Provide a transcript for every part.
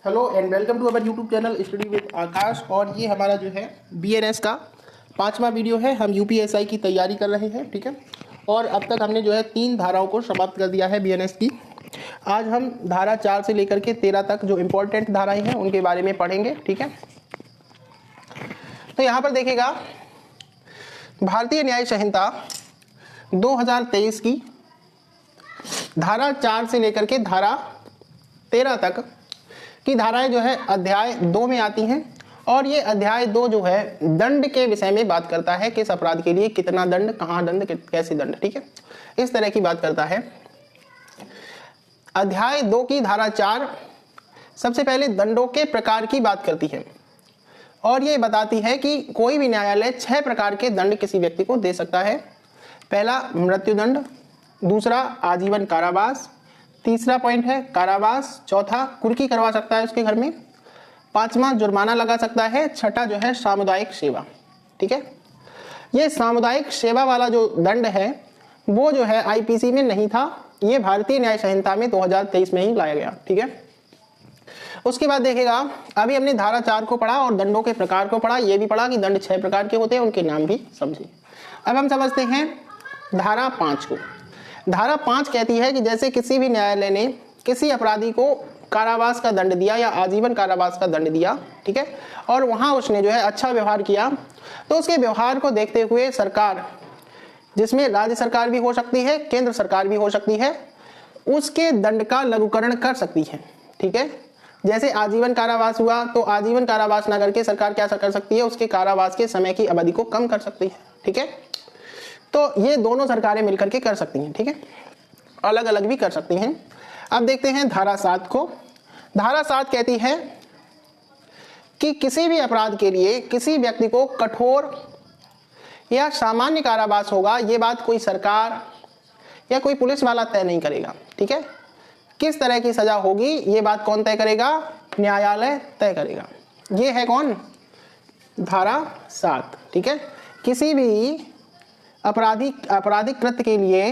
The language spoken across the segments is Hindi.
Hello and welcome to our YouTube channel study with Aakash. और ये हमारा जो है बीएनएस का 5वां वीडियो है। हम यूपीएसआई की तैयारी कर रहे हैं, ठीक है। और अब तक हमने जो है 3 धाराओं को समाप्त कर दिया है बीएनएस की। आज हम धारा 4 से लेकर के 13 तक जो इम्पोर्टेंट धाराएं हैं उनके बारे में पढ़ेंगे, ठीक है। तो यहाँ पर देखिएगा, भारतीय न्याय संहिता 2023 की धारा 4 से लेकर के धारा 13 तक की धाराएं जो है अध्याय 2 में आती हैं। और ये अध्याय 2 जो है दंड के विषय में बात करता है, किस अपराध के लिए कितना दंड, कहाँ दंड, कैसे दंड, ठीक है, इस तरह की बात करता है। अध्याय 2 की धारा 4 सबसे पहले दंडों के प्रकार की बात करती है और ये बताती है कि कोई भी न्यायालय 6 प्रकार के दंड किसी व्यक्ति को दे सकता है। पहला मृत्युदंड, दूसरा आजीवन कारावास, तीसरा पॉइंट है कारावास, चौथा कुर्की करवा सकता है उसके घर में, 5वां जुर्माना लगा सकता है, छठा जो है सामुदायिक सेवा, ठीक है। ये सामुदायिक सेवा वाला जो दंड है वो जो है आईपीसी में नहीं था, ये भारतीय न्याय संहिता में 2023 में ही लाया गया, ठीक है। उसके बाद देखेगा, अभी हमने धारा 4 को पढ़ा और दंडों के प्रकार को पढ़ा, ये भी पढ़ा कि दंड 6 प्रकार के होते हैं, उनके नाम भी समझे। अब हम समझते हैं धारा 5 को। धारा 5 कहती है कि जैसे किसी भी न्यायालय ने किसी अपराधी को कारावास का दंड दिया या आजीवन कारावास का दंड दिया, ठीक है, और वहां उसने जो है अच्छा व्यवहार किया, तो उसके व्यवहार को देखते हुए सरकार, जिसमें राज्य सरकार भी हो सकती है, केंद्र सरकार भी हो सकती है, उसके दंड का लघुकरण कर सकती है, ठीक है। जैसे आजीवन कारावास हुआ तो आजीवन कारावास ना करके सरकार क्या कर सकती है, उसके कारावास के समय की अवधि को कम कर सकती है, ठीक है। तो ये दोनों सरकारें मिलकर के कर सकती हैं, ठीक है, अलग अलग भी कर सकती हैं। अब देखते हैं धारा 7 को। धारा 7 कहती है कि किसी भी अपराध के लिए किसी व्यक्ति को कठोर या सामान्य कारावास होगा, ये बात कोई सरकार या कोई पुलिस वाला तय नहीं करेगा, ठीक है। किस तरह की सजा होगी ये बात कौन तय करेगा, न्यायालय तय करेगा। ये है कौन, धारा 7, ठीक है। किसी भी आपराधिक कृत्य के लिए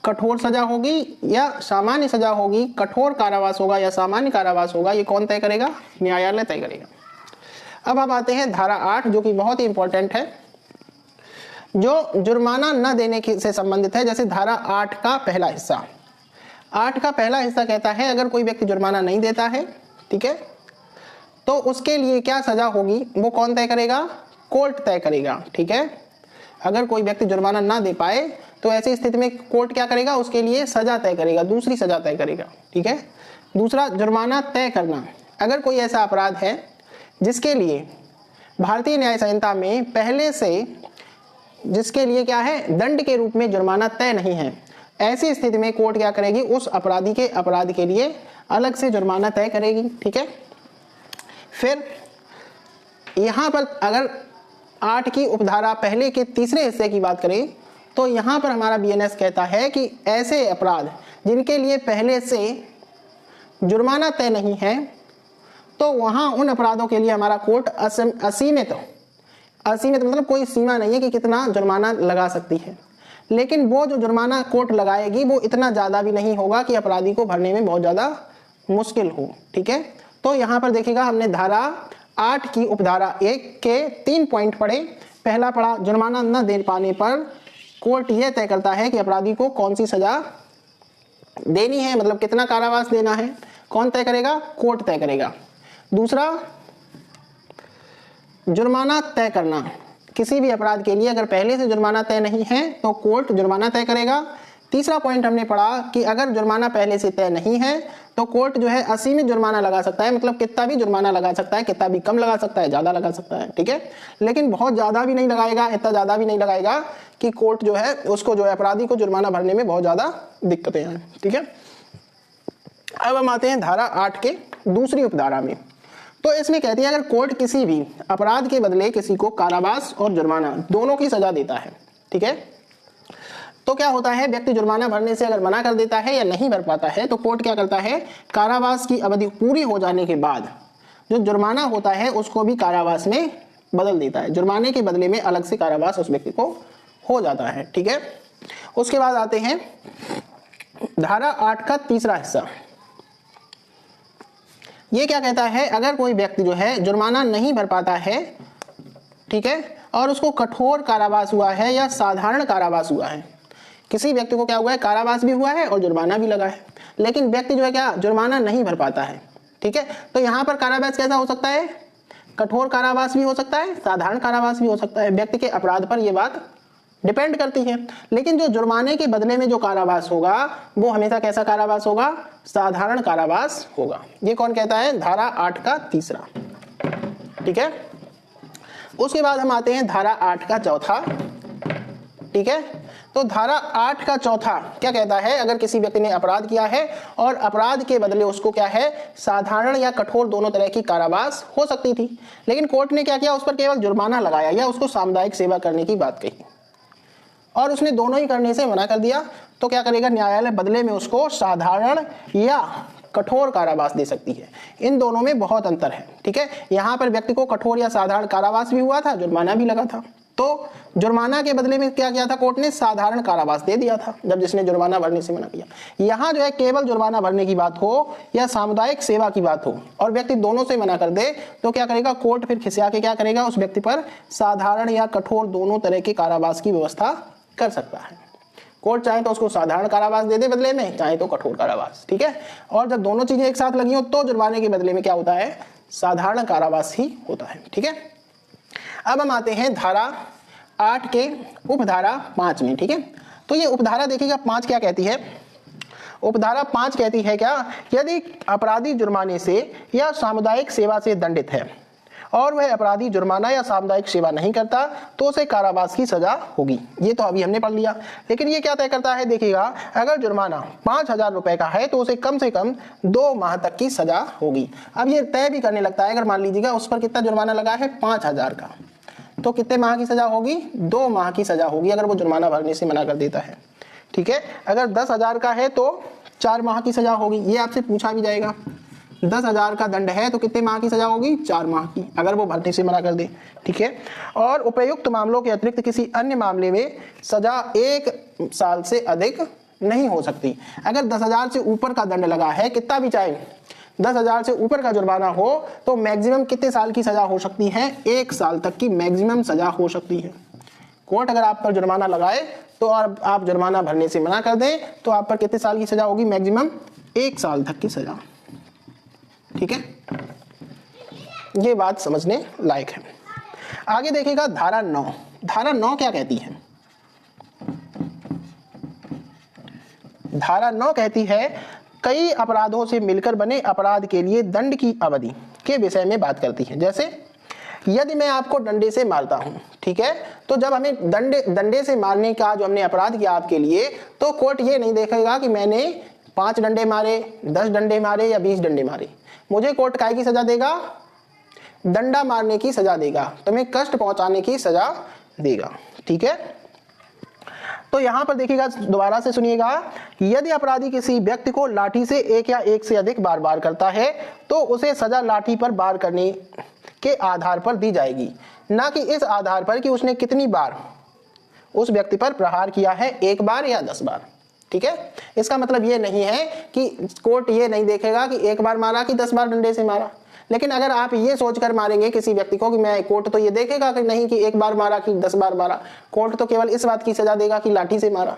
कठोर सजा होगी या सामान्य सजा होगी, कठोर कारावास होगा या सामान्य कारावास होगा, ये कौन तय करेगा, न्यायालय तय करेगा। अब हम आते हैं धारा 8 जो कि बहुत ही इंपॉर्टेंट है, जो जुर्माना न देने से संबंधित है। जैसे धारा 8 का पहला हिस्सा, 8 का पहला हिस्सा कहता है अगर कोई व्यक्ति जुर्माना नहीं देता है, ठीक है, तो उसके लिए क्या सजा होगी वो कौन तय करेगा, कोर्ट तय करेगा, ठीक है। अगर कोई व्यक्ति जुर्माना ना दे पाए तो ऐसी स्थिति में कोर्ट क्या करेगा, उसके लिए सजा तय करेगा, दूसरी सजा तय करेगा, ठीक है। दूसरा, जुर्माना तय करना। अगर कोई ऐसा अपराध है जिसके लिए भारतीय न्याय संहिता में पहले से जिसके लिए क्या है, दंड के रूप में जुर्माना तय नहीं है, ऐसी स्थिति में कोर्ट क्या करेगी, उस अपराधी के अपराध के लिए अलग से जुर्माना तय करेगी, ठीक है। फिर यहां पर अगर 8 की उपधारा पहले के तीसरे हिस्से की बात करें तो यहां पर हमारा बीएनएस कहता है कि ऐसे अपराध जिनके लिए पहले से जुर्माना तय नहीं है, तो वहां उन अपराधों के लिए हमारा कोर्ट असीमित मतलब कोई सीमा नहीं है कि कितना जुर्माना लगा सकती है, लेकिन वो जो जुर्माना कोर्ट लगाएगी वो इतना ज्यादा भी नहीं होगा कि अपराधी को भरने में बहुत ज्यादा मुश्किल हो, ठीक है। तो यहाँ पर देखिएगा, हमने धारा 8 की उपधारा 1 के 3 पॉइंट पढ़े। पहला पढ़ा, जुर्माना न दे पाने पर कोर्ट यह तय करता है कि अपराधी को कौन सी सजा देनी है, मतलब कितना कारावास देना है, कौन तय करेगा, कोर्ट तय करेगा। दूसरा, जुर्माना तय करना। किसी भी अपराध के लिए अगर पहले से जुर्माना तय नहीं है तो कोर्ट जुर्माना तय करेगा। तीसरा पॉइंट हमने पढ़ा कि अगर जुर्माना पहले से तय नहीं है तो कोर्ट जो है असीमित जुर्माना लगा सकता है, मतलब कितना भी जुर्माना लगा सकता है, कितना भी कम लगा सकता है, ज्यादा लगा सकता है, ठीक है, लेकिन बहुत ज्यादा भी नहीं लगाएगा, इतना ज्यादा भी नहीं लगाएगा कि कोर्ट जो है उसको जो है अपराधी को जुर्माना भरने में बहुत ज्यादा दिक्कतें आए, ठीक है। अब हम आते हैं धारा 8 के दूसरी उपधारा में। तो इसमें कहती है अगर कोर्ट किसी भी अपराध के बदले किसी को कारावास और जुर्माना दोनों की सजा देता है, ठीक है, तो क्या होता है, व्यक्ति जुर्माना भरने से अगर मना कर देता है या नहीं भर पाता है तो कोर्ट क्या करता है, कारावास की अवधि पूरी हो जाने के बाद जो जुर्माना होता है उसको भी कारावास में बदल देता है, जुर्माने के बदले में अलग से कारावास उस व्यक्ति को हो जाता है, ठीक है। उसके बाद आते हैं धारा 8 का तीसरा हिस्सा। ये क्या कहता है, अगर कोई व्यक्ति जो है जुर्माना नहीं भर पाता है, ठीक है, और उसको कठोर कारावास हुआ है या साधारण कारावास हुआ है, किसी व्यक्ति को क्या हुआ है, कारावास भी हुआ है और जुर्माना भी लगा है, लेकिन व्यक्ति जो है क्या जुर्माना नहीं भर पाता है, ठीक है, तो यहाँ पर कारावास कैसा हो सकता है, कठोर कारावास भी हो सकता है, साधारण कारावास भी हो सकता है, व्यक्ति के अपराध पर यह बात डिपेंड करती है। लेकिन जो जुर्माने के बदले में जो कारावास होगा वो हमेशा कैसा कारावास होगा, साधारण कारावास होगा। ये कौन कहता है, धारा 8 का तीसरा, ठीक है। उसके बाद हम आते हैं धारा 8 का चौथा, ठीक है। तो धारा 8 का चौथा क्या कहता है, अगर किसी व्यक्ति ने अपराध किया है और अपराध के बदले उसको क्या है, साधारण या कठोर दोनों तरह की कारावास हो सकती थी, लेकिन कोर्ट ने क्या किया, उस पर केवल जुर्माना लगाया या उसको सामुदायिक सेवा करने की बात कही और उसने दोनों ही करने से मना कर दिया, तो क्या करेगा, न्यायालय बदले में उसको साधारण या कठोर कारावास दे सकती है। इन दोनों में बहुत अंतर है, ठीक है। यहाँ पर व्यक्ति को कठोर या साधारण कारावास भी हुआ था, जुर्माना भी लगा था, तो जुर्माना के बदले में क्या किया था, कोर्ट ने साधारण कारावास दे दिया था जब जिसने जुर्माना भरने से मना किया। यहाँ जो है केवल जुर्माना भरने की बात हो या सामुदायिक सेवा की बात हो और व्यक्ति दोनों से मना कर दे, तो क्या करेगा, कोर्ट फिर खिसिया के क्या करेगा, उस व्यक्ति पर साधारण या कठोर दोनों तरह के कारावास की व्यवस्था कर सकता है। कोर्ट चाहे तो उसको साधारण कारावास दे दे बदले में, चाहे तो कठोर कारावास, ठीक है। और जब दोनों चीजें एक साथ लगी हो तो जुर्माने के बदले में क्या होता है, साधारण कारावास ही होता है, ठीक है। अब हम आते हैं धारा 8 के उपधारा 5 में, ठीक है। तो ये उपधारा देखिएगा 5 क्या कहती है, उपधारा 5 कहती है क्या, यदि अपराधी जुर्माने से या सामुदायिक सेवा से दंडित है और वह अपराधी जुर्माना या सामुदायिक सेवा नहीं करता तो उसे कारावास की सजा होगी। ये तो अभी हमने पढ़ लिया, लेकिन ये क्या तय करता है, देखिएगा, अगर जुर्माना 5,000 रुपए का है तो उसे कम से कम 2 माह तक की सजा होगी। अब ये तय भी करने लगता है, अगर मान लीजिएगा उस पर कितना जुर्माना लगा है, 5,000 का, तो कितने माह की सजा होगी, 2 माह की सजा होगी अगर वो जुर्माना भरने से मना कर देता है, ठीक है। अगर 10,000 का है तो 4 माह की सजा होगी, ये आपसे पूछा भी जाएगा। 10,000 का दंड है तो कितने माह की सजा होगी, 4 माह की, अगर वो भरने से मना कर दे, ठीक है। और उपयुक्त मामलों के अतिरिक्त किसी अन्य मामले में सजा 1 साल से अधिक नहीं हो सकती। अगर 10,000 से ऊपर का दंड लगा है, कितना भी चाहे 10,000 से ऊपर का जुर्माना हो, तो मैक्सिमम कितने साल की सजा हो सकती है, 1 साल तक की मैक्सिमम सजा हो सकती है। कोर्ट अगर आप पर जुर्माना लगाए तो और आप जुर्माना भरने से मना कर दें तो आप पर कितने साल की सजा होगी, मैक्सिमम 1 साल तक की सजा, ठीक है। ये बात समझने लायक है। आगे देखिएगा धारा 9, धारा 9 क्या कहती है, धारा 9 कहती है कई अपराधों से मिलकर बने अपराध के लिए दंड की अवधि के विषय में बात करती है। जैसे यदि मैं आपको डंडे से मारता हूं, ठीक है, तो जब हमें डंडे से मारने का जो हमने अपराध किया आपके लिए, तो कोर्ट ये नहीं देखेगा कि मैंने 5 डंडे मारे, 10 डंडे मारे या 20 डंडे मारे। मुझे कोर्ट काय की सजा देगा, डंडा मारने की सजा देगा, तुम्हें कष्ट पहुंचाने की सजा देगा, ठीक है। तो यहां पर देखिएगा, दोबारा से सुनिएगा, यदि अपराधी किसी व्यक्ति को लाठी से एक या एक से अधिक बार वार करता है तो उसे सजा लाठी पर वार करने के आधार पर दी जाएगी, ना कि इस आधार पर कि उसने कितनी बार उस व्यक्ति पर प्रहार किया है, 1 बार या 10 बार, ठीक है। इसका मतलब ये नहीं है कि कोर्ट ये नहीं देखेगा कि 1 बार मारा कि 10 बार डंडे से मारा, लेकिन अगर आप ये सोचकर मारेंगे किसी व्यक्ति को कि मैं, कोर्ट तो ये देखेगा कि नहीं कि 1 बार मारा कि 10 बार मारा, कोर्ट तो केवल इस बात की सजा देगा कि लाठी से मारा।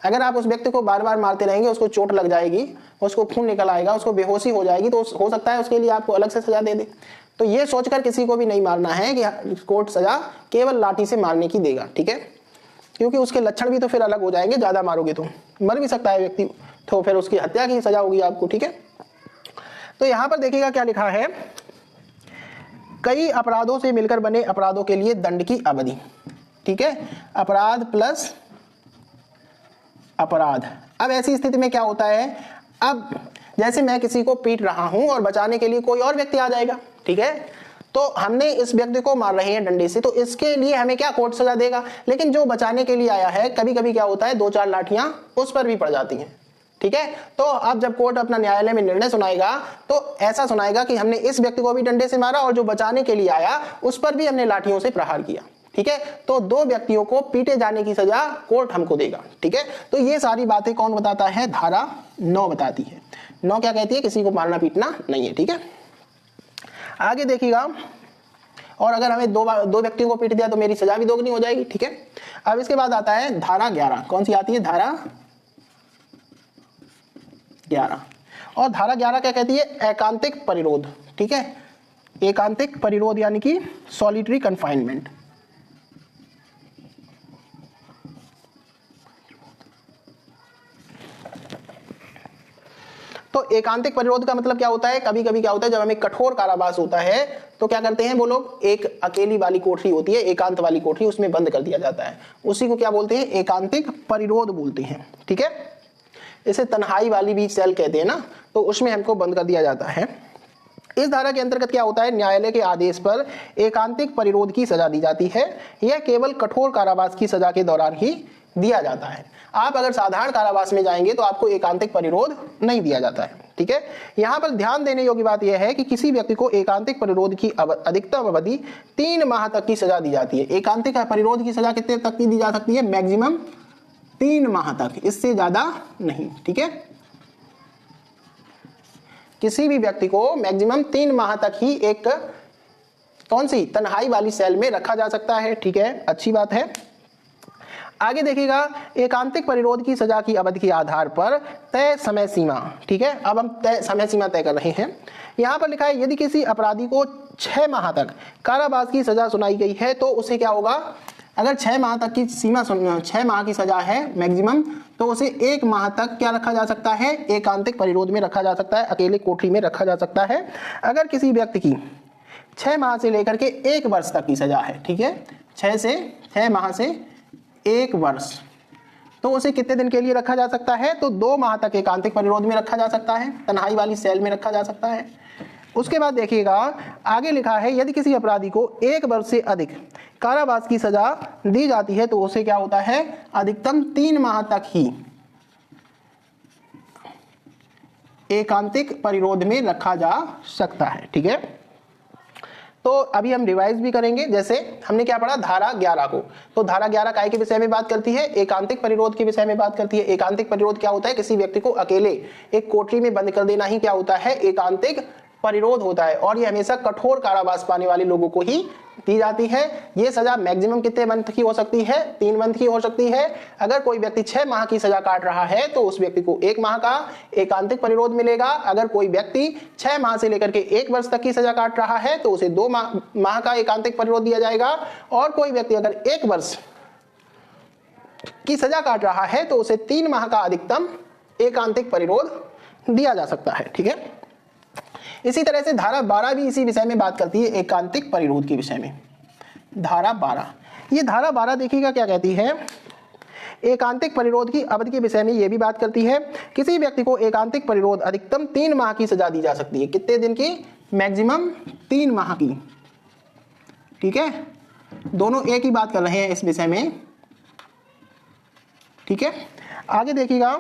अगर आप उस व्यक्ति को बार बार मारते रहेंगे, उसको चोट लग जाएगी, उसको खून निकल आएगा, उसको बेहोशी हो जाएगी, तो हो सकता है उसके लिए आपको अलग से सजा दे दे। तो ये सोचकर किसी को भी नहीं मारना है कि कोर्ट सजा केवल लाठी से मारने की देगा, ठीक है, क्योंकि उसके लक्षण भी तो फिर अलग हो जाएंगे, ज्यादा मारोगे तो मर भी सकता है व्यक्ति, तो फिर उसकी हत्या की सजा होगी आपको, ठीक है। तो यहां पर देखिएगा क्या लिखा है, कई अपराधों से मिलकर बने अपराधों के लिए दंड की अवधि, ठीक है, अपराध प्लस अपराध। अब ऐसी स्थिति में क्या होता है, अब जैसे मैं किसी को पीट रहा हूं और बचाने के लिए कोई और व्यक्ति आ जाएगा, ठीक है, तो हमने इस व्यक्ति को मार रहे हैं डंडे से, तो इसके लिए हमें क्या कोर्ट सजा देगा, लेकिन जो बचाने के लिए आया है, कभी कभी क्या होता है 2-4 लाठियां उस पर भी पड़ जाती हैं, ठीक है। तो अब जब कोर्ट अपना न्यायालय में निर्णय सुनाएगा तो ऐसा सुनाएगा कि हमने इस व्यक्ति को भी डंडे से मारा और जो बचाने के लिए आया उस पर भी हमने लाठियों से प्रहार किया, ठीक है। तो 2 व्यक्तियों को पीटे जाने की सजा कोर्ट हमको देगा, ठीक है। तो ये सारी बातें कौन बताता है, धारा 9 बताती है। 9 क्या कहती है, किसी को मारना पीटना नहीं है, ठीक है। आगे देखिएगा, और अगर हमें दो व्यक्तियों को पीट दिया तो मेरी सजा भी दोगुनी हो जाएगी, ठीक है। अब इसके बाद आता है धारा 11। कौन सी आती है? धारा 11। और धारा 11 क्या कहती है? एकांतिक परिरोध, ठीक है। एकांतिक परिरोध यानी कि सॉलिटरी कन्फाइनमेंट। तो एकांतिक परिरोध का मतलब क्या होता है? कभी कभी क्या होता है, जब हमें कठोर कारावास होता है तो क्या करते हैं वो लोग, एक अकेली वाली कोठरी होती है, एकांत वाली कोठरी, उसमें बंद कर दिया जाता है, उसी को क्या बोलते हैं? एकांतिक परिरोध बोलते हैं, ठीक है। इसे तन्हाई वाली भी सेल कहते हैं ना, तो उसमें हमको बंद कर दिया जाता है। इस धारा के अंतर्गत क्या होता है? न्यायालय के आदेश पर एकांतिक परिरोध की सजा दी जाती है। यह केवल कठोर कारावास की सजा के दौरान ही दिया जाता है। आप अगर साधारण कारावास में जाएंगे तो आपको एकांतिक परिरोध नहीं दिया जाता है, ठीक है। यहाँ पर ध्यान देने योग्य बात यह है कि किसी व्यक्ति को एकांतिक परिरोध की अधिकतम अवधि 3 माह तक की सजा दी जाती है। एकांतिक परिरोध की सजा कितने तक की दी जा सकती है? मैक्सिमम 3 माह तक, इससे ज्यादा नहीं, ठीक है। किसी भी व्यक्ति को मैक्सिमम 3 माह तक ही एक कौन सी तन्हाई वाली सेल में रखा जा सकता है, ठीक है, अच्छी बात है। आगे देखिएगा, एकांतिक परिरोध की सजा की अवधि के आधार पर तय समय सीमा, ठीक है। अब हम समय सीमा तय कर रहे हैं। यहाँ पर लिखा है यदि किसी अपराधी को 6 माह तक कारावास की सजा सुनाई गई है तो उसे क्या होगा? अगर 6 माह तक की सीमा 6 माह की सजा है मैक्सिमम, तो उसे 1 माह तक क्या रखा जा सकता है? एकांतिक परिरोध में रखा जा सकता है, अकेले कोठरी में रखा जा सकता है। अगर किसी व्यक्ति की 6 माह से लेकर के 1 वर्ष तक की सजा है, ठीक है, 6 माह से 1 वर्ष, तो उसे कितने दिन के लिए रखा जा सकता है? तो 2 माह तक एकांतिक परिरोध में रखा जा सकता है, तन्हाई वाली सेल में रखा जा सकता है। उसके बाद देखिएगा, आगे लिखा है यदि किसी अपराधी को 1 वर्ष से अधिक कारावास की सजा दी जाती है तो उसे क्या होता है? अधिकतम 3 माह तक ही एकांतिक परिरोध में रखा जा सकता है, ठीक है। तो अभी हम रिवाइज भी करेंगे। जैसे हमने क्या पढ़ा? धारा 11 को, तो धारा 11 काय के विषय में बात करती है? एकांतिक परिरोध के विषय में बात करती है। एकांतिक परिरोध क्या होता है? किसी व्यक्ति को अकेले एक कोठरी में बंद कर देना ही क्या होता है? एकांतिक परिरोध होता है। और ये हमेशा कठोर कारावास पाने वाले लोगों को ही दी जाती है। ये सजा मैक्सिमम कितने मंथ की हो सकती है? 3 मंथ की हो सकती है। अगर कोई व्यक्ति 6 माह की सजा काट रहा है तो उस व्यक्ति को 1 माह का एकांतिक परिरोध मिलेगा। अगर कोई व्यक्ति 6 माह से लेकर के 1 वर्ष तक की सजा काट रहा है तो उसे 2 माह का एकांतिक परिरोध दिया जाएगा। और कोई व्यक्ति अगर 1 वर्ष की सजा काट रहा है तो उसे 3 माह का अधिकतम एकांतिक परिरोध दिया जा सकता है, ठीक है। इसी तरह से धारा 12 भी इसी विषय में बात करती है, एकांतिक परिरोध के विषय में। धारा 12, ये धारा 12 देखिएगा क्या कहती है? एकांतिक परिरोध की अवधि के विषय में ये भी बात करती है। किसी व्यक्ति को एकांतिक परिरोध अधिकतम 3 माह की सजा दी जा सकती है। कितने दिन की? मैक्सिमम 3 माह की, ठीक है। दोनों एक ही बात कर रहे हैं इस विषय में, ठीक है। आगे देखिएगा,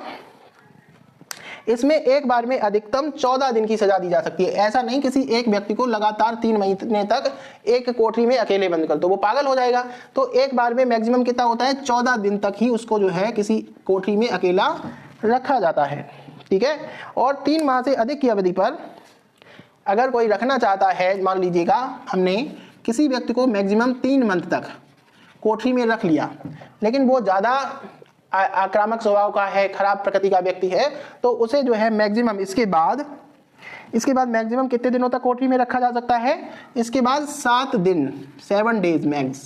इसमें एक बार में अधिकतम 14 दिन की सजा दी जा सकती है। ऐसा नहीं किसी एक व्यक्ति को लगातार 3 महीने तक एक कोठरी में अकेले बंद कर, तो वो पागल हो जाएगा। तो एक बार में मैक्सिमम कितना होता है? 14 दिन तक ही उसको जो है किसी कोठरी में अकेला रखा जाता है, ठीक है। और 3 माह से अधिक की अवधि पर अगर कोई रखना चाहता है, मान लीजिएगा हमने किसी व्यक्ति को मैक्सिमम 3 मंथ तक कोठरी में रख लिया, लेकिन वो ज्यादा आक्रामक स्वभाव का है, खराब प्रकृति का व्यक्ति है, तो उसे जो है मैक्सिमम इसके बाद मैक्सिमम कितने दिनों तक कोठरी में रखा जा सकता है? इसके बाद 7 दिन, 7 डेज मैक्स।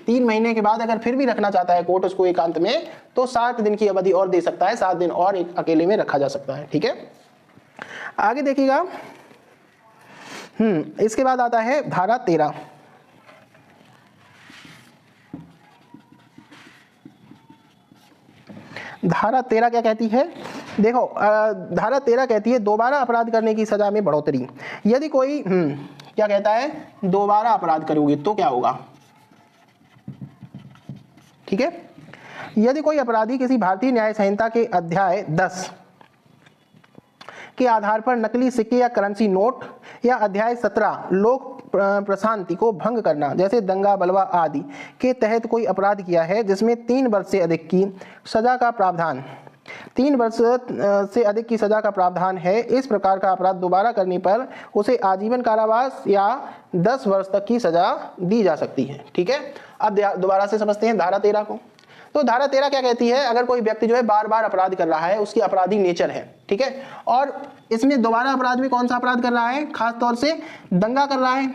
3 महीने के बाद अगर फिर भी रखना चाहता है कोर्ट उसको एकांत में, तो 7 दिन की अवधि और दे सकता है, 7 दिन और एक अकेले में रखा जा सकता है, ठीक है। आगे देखिएगा, इसके बाद आता है धारा 13। धारा 13 क्या कहती है? देखो, धारा 13 कहती है दोबारा अपराध करने की सजा में बढ़ोतरी। यदि कोई क्या कहता है? दोबारा अपराध करोगे तो क्या होगा, ठीक है। यदि कोई अपराधी किसी भारतीय न्याय संहिता के अध्याय 10 के आधार पर नकली सिक्के या करेंसी नोट या अध्याय 17 लोक प्रशांति को भंग करना जैसे दंगा बलवा आदि के तहत कोई अपराध किया है जिसमें 3 वर्ष से अधिक की सजा का प्रावधान 3 वर्ष से अधिक की सजा का प्रावधान है। इस प्रकार का अपराध दोबारा करने पर उसे आजीवन कारावास या 10 वर्ष तक की सजा दी जा सकती है। ठीक है, अब दोबारा से समझते हैं धारा 13 को। तो धारा 13 क्या कहती है, अगर कोई व्यक्ति जो है बार बार अपराध कर रहा है, उसकी अपराधी नेचर है, ठीक है, और इसमें दोबारा अपराध में कौन सा अपराध कर रहा है, खास तौर से दंगा कर रहा है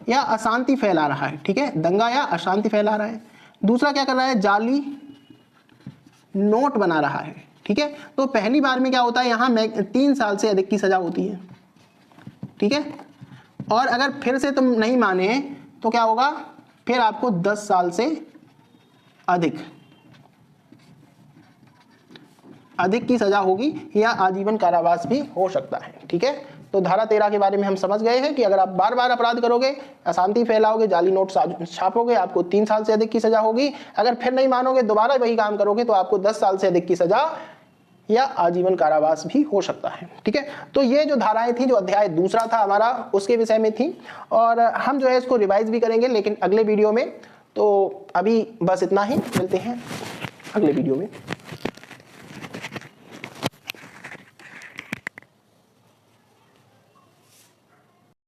या अशांति फैला रहा है, ठीक है, दंगा या अशांति फैला रहा है। दूसरा क्या कर रहा है, जाली नोट बना रहा है, ठीक है। तो पहली बार में क्या होता है, यहाँ 3 साल से अधिक की सजा होती है, ठीक है, और अगर फिर से तुम नहीं माने तो क्या होगा, फिर आपको 10 साल से अधिक की सजा होगी या आजीवन कारावास भी हो सकता है, ठीक है। तो धारा 13 के बारे में हम समझ गए हैं कि अगर आप बार बार अपराध करोगे, अशांति फैलाओगे, जाली नोट छापोगे, आपको 3 साल से अधिक की सजा होगी। अगर फिर नहीं मानोगे, दोबारा वही काम करोगे, तो आपको 10 साल से अधिक की सजा या आजीवन कारावास भी हो सकता है, ठीक है। तो ये जो धाराएं थी, जो अध्याय दूसरा था हमारा, उसके विषय में थी, और हम जो है इसको रिवाइज भी करेंगे लेकिन अगले वीडियो में। तो अभी बस इतना ही, मिलते हैं अगले वीडियो में।